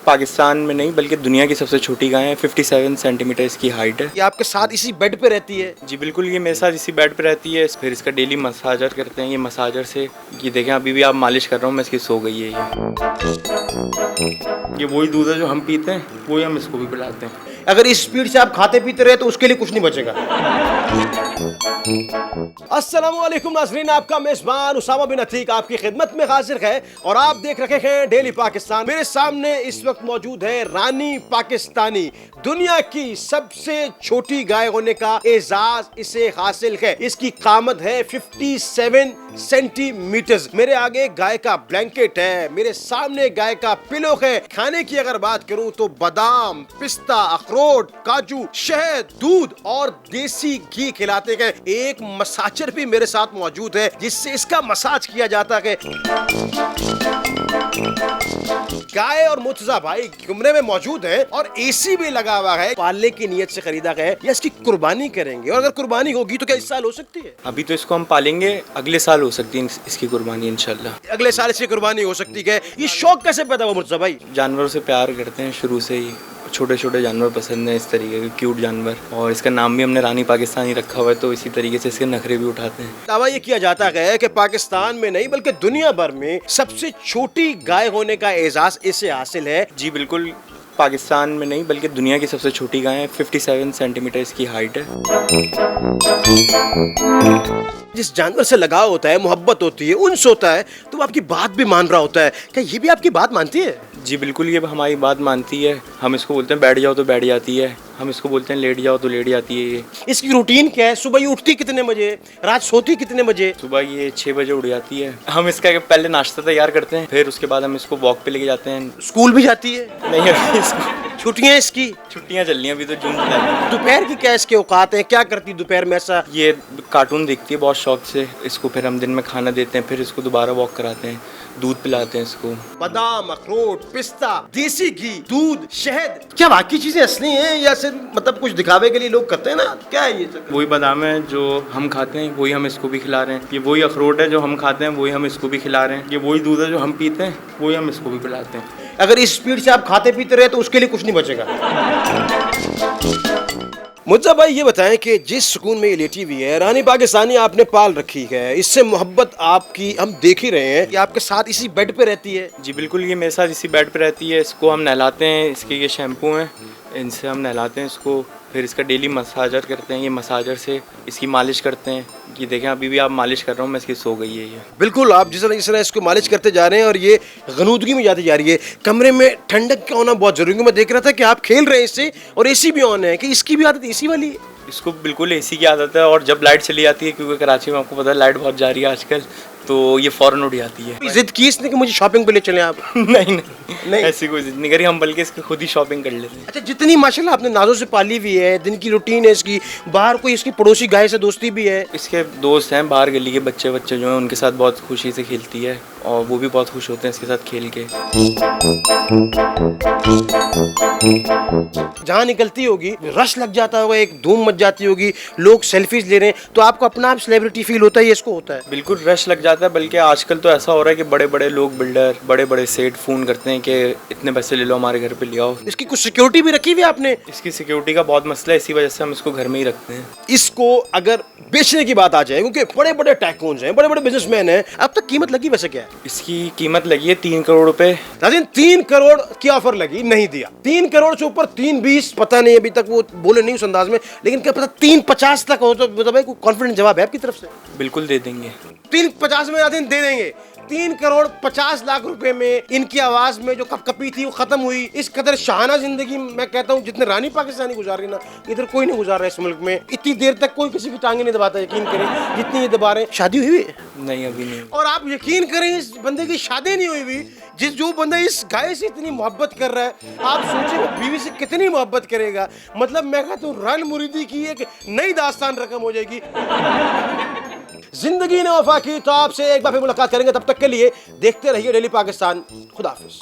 पाकिस्तान में नहीं बल्कि दुनिया की सबसे छोटी गाय है। 57 सेंटीमीटर इसकी हाइट है। ये आपके साथ इसी बेड पे रहती है? जी बिल्कुल, ये मेरे साथ इसी बेड पे रहती है। फिर इसका डेली मसाजर करते हैं। ये मसाजर से ये देखें, अभी भी आप मालिश कर रहा हूँ मैं, इसकी सो गई है ये वही दूध है जो हम पीते हैं, वही हम इसको भी पिलाते हैं। अगर इस स्पीड से आप खाते पीते रहे तो उसके लिए कुछ नहीं बचेगा। अस्सलामुअलैकुम नाज़रीन, आपका मेजबान उसामा बिन अतीक आपकी खिदमत में हाजिर है और आप देख रहे हैं डेली पाकिस्तान। मेरे सामने इस वक्त मौजूद है रानी पाकिस्तानी। दुनिया की सबसे छोटी गाय होने का एजाज इसे हासिल है। इसकी कामत है 57 सेंटीमीटर। मेरे आगे गाय का ब्लैंकेट है, मेरे सामने गाय का पिलो है। खाने की अगर बात करूं तो बादाम, पिस्ता, अखरोट, काजू, शहद, दूध और देसी घी खिलाते हैं। एक मसाजर भी मेरे साथ मौजूद है जिससे इसका मसाज किया जाता है। गाय और मुर्तजा भाई कमरे में मौजूद है और एसी भी लगा हुआ है। पालने की नीयत से खरीदा है या इसकी कुर्बानी करेंगे? और अगर कुर्बानी होगी तो क्या इस साल हो सकती है? अभी तो इसको हम पालेंगे, अगले साल हो सकती है इसकी कुर्बानी इंशाल्लाह। अगले साल इसकी कुर्बानी हो सकती है। ये शौक कैसे पैदा हुआ मुर्तजा भाई? जानवरों से प्यार करते हैं शुरू से ही। छोटे छोटे जानवर पसंद है, इस तरीके के क्यूट जानवर, और इसका नाम भी हमने रानी पाकिस्तानी रखा हुआ है, तो इसी तरीके से इसके नखरे भी उठाते हैं। दावा ये किया जाता है कि पाकिस्तान में नहीं बल्कि दुनिया भर में सबसे छोटी गाय होने का एजाज इसे हासिल है। जी बिल्कुल, पाकिस्तान में नहीं बल्कि दुनिया की सबसे छोटी गाय है। 57 सेंटीमीटर इसकी हाइट है। जिस जानवर से लगाव होता है, मोहब्बत होती है, उन्स होता है, तो वो आपकी बात भी मान रहा होता है। क्या ये भी आपकी बात मानती है? जी बिल्कुल, ये हमारी बात मानती है। हम इसको बोलते हैं बैठ जाओ तो बैठ जाती है, हम इसको बोलते हैं लेट जाओ तो लेट जाती है। ये इसकी रूटीन क्या है? सुबह ये उठती कितने बजे, रात सोती कितने बजे? सुबह ये 6 बजे उठ जाती है। हम इसका पहले नाश्ता तैयार करते हैं, फिर उसके बाद हम इसको वॉक पे लेके जाते हैं। स्कूल भी जाती है? नहीं, अभी इसको छुट्टियां इसकी? छुट्टियां चल रही हैं, अभी तो जून जुलाई। दोपहर की क्या इसके औकात है? क्या करती दोपहर में ऐसा? ये कार्टून देखती है बहुत शौक से। इसको फिर हम दिन में खाना देते हैं, फिर इसको दोबारा वॉक कराते हैं, दूध पिलाते हैं इसको। बादाम, अखरोट, पिस्ता, देसी घी, दूध, शहद, क्या बाकी चीजें असली हैं या सिर्फ मतलब कुछ दिखावे के लिए लोग करते हैं ना? क्या है ये? वही बादाम है जो हम खाते हैं, वही हम इसको भी खिला रहे हैं। ये वही अखरोट है जो हम खाते हैं, वही हम इसको भी खिला रहे हैं। ये वही दूध है जो हम पीते हैं, वही हम इसको भी पिलाते हैं। अगर इस स्पीड से आप खाते पीते रहे तो उसके लिए कुछ नहीं बचेगा। मुर्तजा भाई ये बताएं कि जिस सुकून में ये लेटी हुई है, रानी पाकिस्तानी आपने पाल रखी है, इससे मोहब्बत आपकी हम देख ही रहे हैं कि आपके साथ इसी बेड पे रहती है। जी बिल्कुल, ये मेरे साथ इसी बेड पे रहती है। इसको हम नहलाते हैं, इसके ये शैम्पू हैं, इनसे हम नहलाते हैं इसको। फिर इसका डेली मसाजर करते हैं। ये मसाजर से इसकी मालिश करते हैं। ये देखें, अभी भी आप मालिश कर रहा हूँ मैं, इसकी सो गई है ये। बिल्कुल, आप जिस तरह इसको मालिश करते जा रहे हैं और ये गनूदगी में जाती जा रही है। कमरे में ठंडक का होना बहुत जरूरी है। मैं देख रहा था कि आप खेल रहे हैं इससे और एसी भी ऑन है, कि इसकी भी आदत एसी वाली है? इसको बिल्कुल एसी की आदत है, और जब लाइट चली जाती है, क्योंकि कराची में आपको पता है लाइट बहुत जा रही है आजकल, तो ये फौरन उठ जाती है। जिद की इसने कि मुझे शॉपिंग पे ले चले आप? नहीं, ऐसी कोई जिद नहीं करी, हम बल्कि इसकी खुद ही शॉपिंग कर लेते हैं। अच्छा, जितनी माशाल्लाह आपने नाजों से पाली हुई है, दिन की रूटीन है इसकी, बाहर कोई इसकी पड़ोसी गाय से दोस्ती भी है? इसके दोस्त हैं बाहर, गली के बच्चे जो हैं, उनके साथ बहुत खुशी से खेलती है और वो भी बहुत खुश होते हैं इसके साथ खेल के। जहाँ निकलती होगी रश लग जाता होगा, एक धूम मच जाती होगी, लोग सेल्फीज ले रहे हैं, तो आपको अपना आप सेलिब्रिटी फील होता है? ये इसको होता है? बिल्कुल रश लग जाता है, बल्कि आजकल तो ऐसा हो रहा है कि बड़े बड़े लोग, बिल्डर, बड़े बड़े सेठ फ़ोन करते हैं कि इतने पैसे ले लो, हमारे घर पे ले आओ। इसकी कुछ सिक्योरिटी भी रखी हुई है आपने? इसकी सिक्योरिटी का बहुत मसला है, इसी वजह से हम इसको घर में ही रखते हैं। इसको अगर बेचने की बात आ जाए, क्योंकि बड़े बड़े टाइकून्स हैं, बड़े बड़े बिजनेसमैन हैं, अब तक कीमत लगी वैसे क्या है? इसकी कीमत लगी है 3 करोड़ रुपए। 3 करोड़ की ऑफर लगी, नहीं दिया। 3 करोड़ से ऊपर 3.20 पता नहीं, अभी तक वो बोले नहीं उस अंदाज में, लेकिन क्या पता 3.50 तक हो तो भाई कॉन्फिडेंट जवाब है आपकी तरफ से? बिल्कुल दे देंगे। 3.50 में दे देंगे। 3 करोड़ 50 लाख रुपए में इनकी आवाज में जो कपकपी थी वो खत्म हुई। इस कदर शाहाना जिंदगी मैं कहता हूँ जितने रानी पाकिस्तानी गुजार रही ना, इधर कोई नहीं गुजार रहा है इस मुल्क में। इतनी देर तक कोई किसी की टांगे नहीं दबाता, यकीन करें, जितनी ये दबा रहे हैं। शादी हुई है? नहीं, अभी नहीं। और आप यकीन करें इस बंदे की शादी नहीं हुई हुई, जो बंदा इस गाय से इतनी मोहब्बत कर रहा है, आप सोचिए वो बीवी से कितनी मोहब्बत करेगा। मतलब मैं कहता हूँ रन मुरीदी की एक नई दास्तान रकम हो जाएगी। जिंदगी ने वफा की, तो आपसे एक बार फिर मुलाकात करेंगे। तब तक के लिए देखते रहिए डेली पाकिस्तान। खुदा हाफिज।